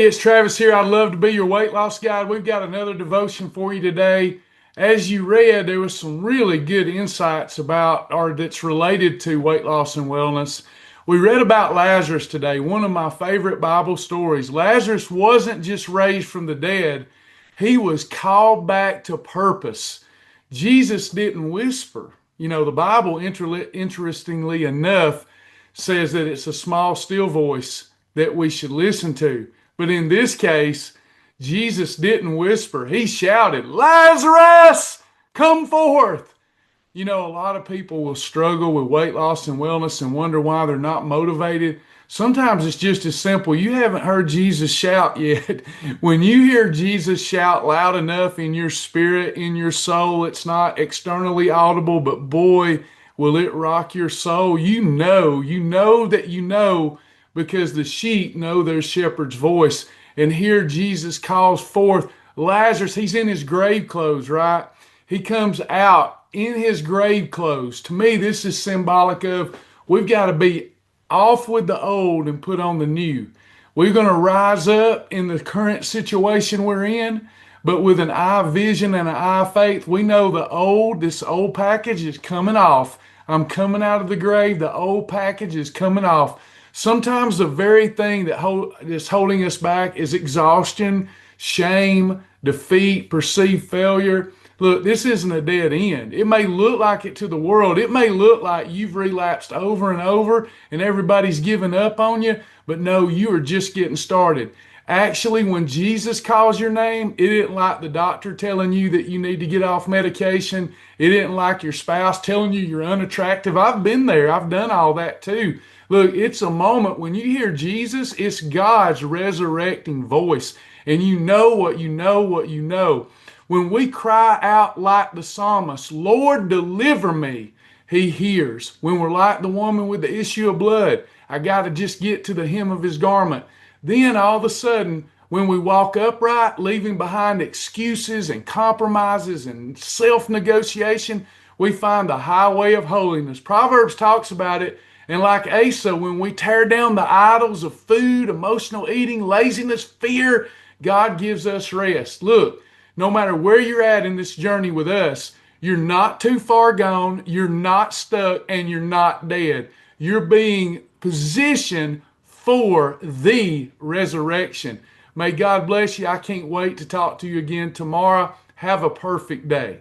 It's Travis here. I'd love to be your weight loss guide. We've got another devotion for you today. As you read, there was some really good insights about or that's related to weight loss and wellness. We read about Lazarus today, one of my favorite Bible stories. Lazarus wasn't just raised from the dead, he was called back to purpose. Jesus didn't whisper. The Bible, interestingly enough, says that it's a small, still voice that we should listen to. But in this case, Jesus didn't whisper. He shouted, Lazarus, come forth. A lot of people will struggle with weight loss and wellness and wonder why they're not motivated. Sometimes it's just as simple. You haven't heard Jesus shout yet. When you hear Jesus shout loud enough in your spirit, in your soul, it's not externally audible, but boy, will it rock your soul. You know that you know because the sheep know their shepherd's voice. And here Jesus calls forth Lazarus. He's in his grave clothes, right? He comes out in his grave clothes. To me, this is symbolic of we've got to be off with the old and put on the new. We're going to rise up in the current situation we're in, but with an eye vision and an eye faith, we know this old package is coming off. I'm coming out of the grave. The old package is coming off. Sometimes the very thing that's holding us back is exhaustion, shame, defeat, perceived failure. Look, this isn't a dead end. It may look like it to the world. It may look like you've relapsed over and over and everybody's given up on you, but no, you are just getting started. Actually, when Jesus calls your name, it isn't like the doctor telling you that you need to get off medication. It isn't like your spouse telling you you're unattractive. I've been there. I've done all that too. Look, it's a moment when you hear Jesus, it's God's resurrecting voice. And you know what you know what you know. When we cry out like the psalmist, Lord, deliver me, he hears. When we're like the woman with the issue of blood, I got to just get to the hem of his garment. Then all of a sudden, when we walk upright, leaving behind excuses and compromises and self-negotiation, we find the highway of holiness. Proverbs talks about it. And like Asa, when we tear down the idols of food, emotional eating, laziness, fear, God gives us rest. Look, no matter where you're at in this journey with us, you're not too far gone, you're not stuck, and you're not dead. You're being positioned for the resurrection. May God bless you. I can't wait to talk to you again tomorrow. Have a perfect day.